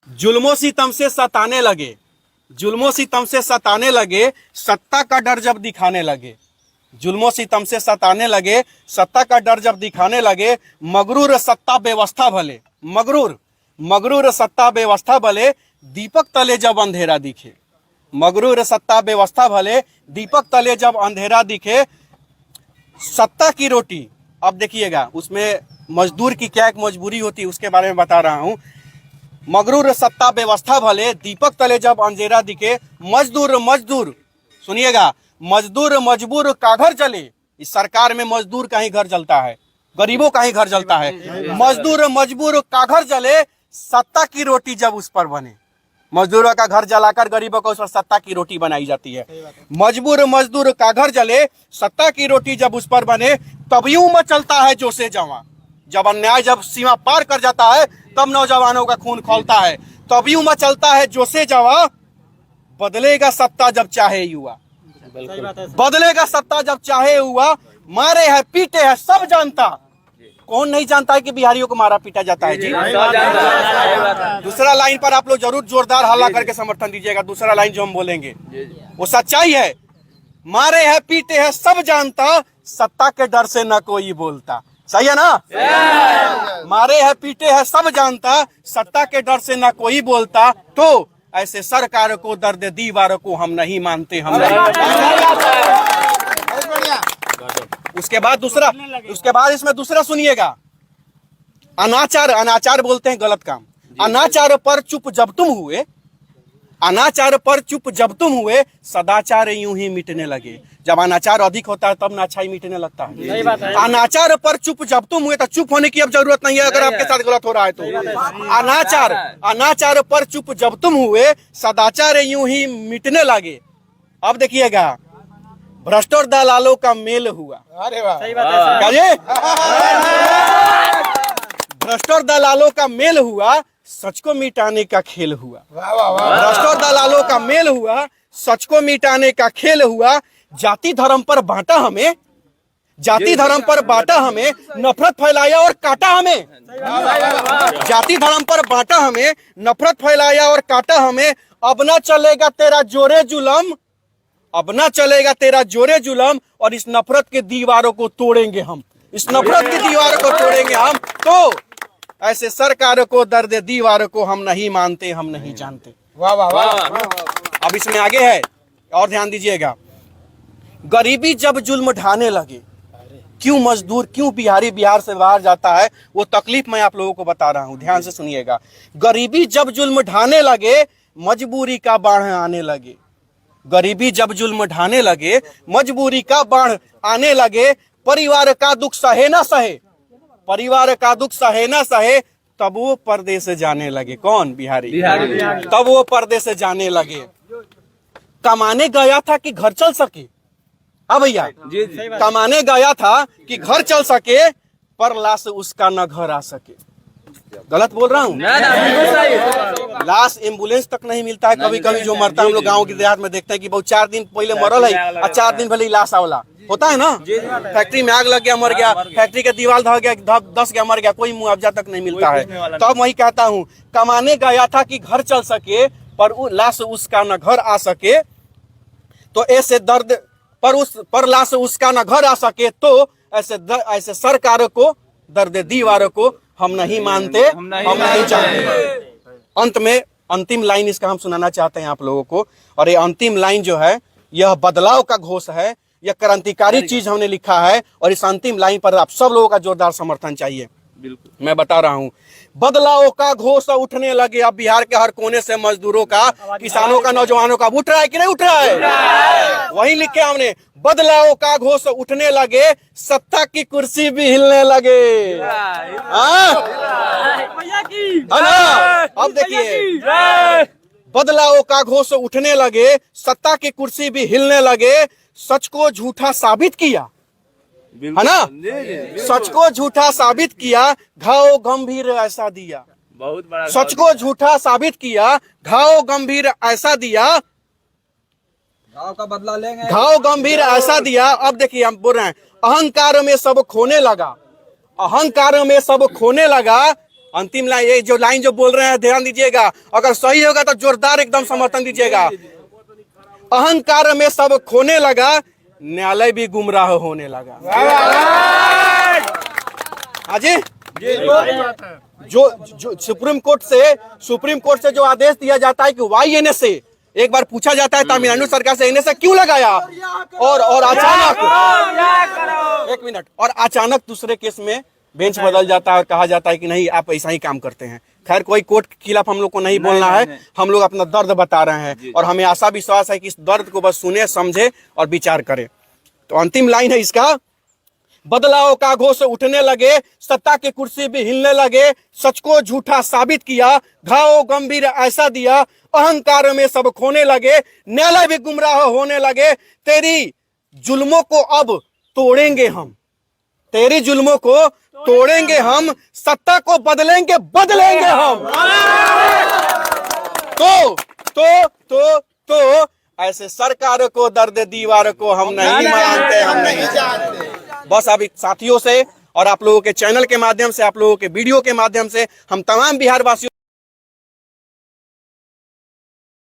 जुल्मों सितम से सताने लगे, जुल्मों सितम से सताने लगे, सत्ता का डर जब दिखाने लगे। जुल्मों सितम से सताने लगे, सत्ता का डर जब दिखाने लगे। मगरूर सत्ता व्यवस्था भले, मगरूर मगरूर सत्ता व्यवस्था भले, दीपक तले जब अंधेरा दिखे। मगरूर सत्ता व्यवस्था भले, दीपक तले जब अंधेरा दिखे। सत्ता की रोटी, अब देखिएगा उसमें मजदूर की क्या एक मजबूरी होती है उसके बारे में बता रहा हूं। मगरूर सत्ता व्यवस्था भले, दीपक तले जब अंधेरा दिखे। मजदूर मजदूर सुनिएगा, मजदूर मजबूर का घर जले। इस सरकार में मजदूर का ही घर जलता है, गरीबों का ही घर जलता है। मजदूर मजबूर का घर जले, सत्ता की रोटी जब उस पर बने। मजदूरों का घर जलाकर गरीबों को उस पर सत्ता की रोटी बनाई जाती है। मजबूर मजदूर का घर जले, सत्ता की रोटी जब उस पर बने। तभियों में चलता है जोशे जवां, जब अन्याय जब सीमा पार कर जाता है तब नौजवानों का खून खौलता है। तभियों में चलता है जोशे जवां, बदलेगा सत्ता जब चाहे युवा। बदलेगा सत्ता जब चाहे हुआ। मारे है पीटे है सब जानता, कौन नहीं जानता है कि बिहारियों को मारा पीटा जाता है जी। दूसरा लाइन पर आप लोग जरूर जोरदार हल्ला करके समर्थन दीजिएगा। दूसरा लाइन जो हम बोलेंगे वो सच्चाई है। मारे है पीटे है सब जानता, सत्ता के डर से न कोई बोलता। सही है ना? मारे है पीटे है सब जानता, सत्ता के डर से न कोई बोलता। तो ऐसे सरकार को दर्द दीवार को हम नहीं मानते, हम नहीं। उसके बाद इसमें दूसरा सुनिएगा। अनाचार, अनाचार बोलते हैं गलत काम। अनाचार पर चुप जब तुम हुए, अनाचार पर चुप जब तुम हुए, सदाचार यूं ही मिटने लगे। जब अनाचार अधिक होता है तब ना अच्छाई मिटने लगता है। अनाचार पर चुप जब तुम हुए, तो चुप होने की अब जरूरत नहीं है अगर आपके साथ गलत हो रहा है तो। अनाचार पर चुप जब तुम हुए, सदाचार यूं ही मिटने लगे। अब देखिएगा, भ्रष्ट और दलालों का मेल हुआ। अरे वाह, सही बात है। भ्रष्ट और दलालों का मेल हुआ, सच को मिटाने का खेल हुआ। भ्रष्ट और दलालों का मेल हुआ, सच को मिटाने का खेल हुआ। जाति धर्म पर बांटा हमें, जाति धर्म पर बांटा हमें, नफरत फैलाया और काटा हमें। जाति धर्म पर बांटा हमें, नफरत फैलाया और काटा हमें। अब ना चलेगा तेरा जोरे जुलम, अब ना चलेगा तेरा जोरे जुलम, और इस नफरत के दीवारों को तोड़ेंगे हम, इस नफरत की दीवारों को तोड़ेंगे हम। तो ऐसे सरकारों को दर्द दीवारों को हम नहीं मानते, हम नहीं जानते। वाह वाह वाह। अब इसमें आगे है और ध्यान दीजिएगा। गरीबी जब जुल्म ढाने लगे, क्यों मजदूर, क्यों बिहारी बिहार से बाहर जाता है, वो तकलीफ मैं आप लोगों को बता रहा हूं, ध्यान से सुनिएगा। गरीबी जब जुल्म ढाने लगे, मजबूरी का बाढ़ आने लगे। गरीबी जब जुल्म ढाने लगे, मजबूरी का बाढ़ आने लगे। परिवार का दुख सहे ना सहे, परिवार का दुख सहे ना सहे, तब वो परदेश जाने लगे। कौन? बिहारी। तब वो परदेश जाने लगे। कमाने गया था कि घर चल सके। हाँ भैया, कमाने गया था कि घर चल सके, पर लाश उसका न घर आ सके। गलत बोल रहा हूँ? लाश एम्बुलेंस तक नहीं मिलता है। कभी कभी जो मरता है, हम लोग गाँव की देहात में देखते हैं कि बहुत 4 दिन पहले मरल है और 4 दिन पहले लाश आवला होता है ना। फैक्ट्री में आग लग गया, मर गया, फैक्ट्री के दीवार ढह गया, धस गया, मर गया, कोई मुआवजा तक नहीं मिलता है। तो मैं कहता हूँ, कमाने गया था कि घर चल सके, पर लाश उसका न घर आ सके। तो ऐसे दर्द पर लाश उसका न घर आ सके, तो ऐसे सरकारों को दर्द दीवारों को हम नहीं मानते, हम नहीं जानते। अंत में अंतिम लाइन इसका हम सुनाना चाहते हैं आप लोगों को। और ये अंतिम लाइन जो है, यह बदलाव का घोष है, यह क्रांतिकारी चीज हमने लिखा है। और इस अंतिम लाइन पर आप सब लोगों का जोरदार समर्थन चाहिए। बिल्कुल मैं बता रहा हूँ, बदलाव का घोष उठने लगे। अब बिहार के हर कोने से मजदूरों का, किसानों का, नौजवानों का उठ रहा है कि नहीं उठ रहा है? वही लिखे हमने, बदलाव का घोष उठने लगे, सत्ता की कुर्सी भी हिलने लगे। अब देखिए, बदलाव का घोष उठने लगे, सत्ता की कुर्सी भी हिलने लगे। सच को झूठा साबित किया, है ना? सच को झूठा साबित किया, घाव गंभीर ऐसा दिया। बहुत बड़ा सच को झूठा साबित किया, घाव गंभीर ऐसा दिया। घाव का बदला लेंगे, घाव गंभीर ऐसा दिया। अब देखिए हम बोल रहे हैं, अहंकार में सब खोने लगा, अहंकार में सब खोने लगा। अंतिम लाइन, ये जो लाइन जो बोल रहे हैं ध्यान दीजिएगा, अगर सही होगा तो जोरदार एकदम समर्थन दीजिएगा। अहंकार में सब खोने लगा, न्यायालय भी गुमराह होने लगा। हाजी, जो सुप्रीम कोर्ट से जो आदेश दिया जाता है कि वाई एनएसए, एक बार पूछा जाता है तमिलनाडु सरकार से एनएसए क्यों लगाया, और अचानक, एक मिनट, और अचानक दूसरे केस में बेंच बदल जाता है और कहा जाता है कि नहीं आप ऐसा ही काम करते हैं। खैर कोई कोर्ट के खिलाफ हम लोग को नहीं बोलना है, हम लोग अपना दर्द बता रहे हैं और हमें आशा विश्वास है कि इस दर्द को बस सुने, समझे और विचार करें। तो अंतिम लाइन है इसका, बदलाव का घोष उठने लगे, सत्ता की कुर्सी भी हिलने लगे, सच को झूठा साबित किया, घाव गंभीर ऐसा दिया, अहंकार में सब खोने लगे, न्यायालय भी गुमराह होने लगे, तेरी जुल्मों को अब तोड़ेंगे हम, तेरी जुल्मों को तोड़ेंगे हम, सत्ता को बदलेंगे हम। तो ऐसे सरकार को, दर्द दीवार को हम नहीं मानते, हम नहीं जानते। बस अभी साथियों से और आप लोगों के चैनल के माध्यम से, आप लोगों के वीडियो के माध्यम से हम तमाम बिहार वासियों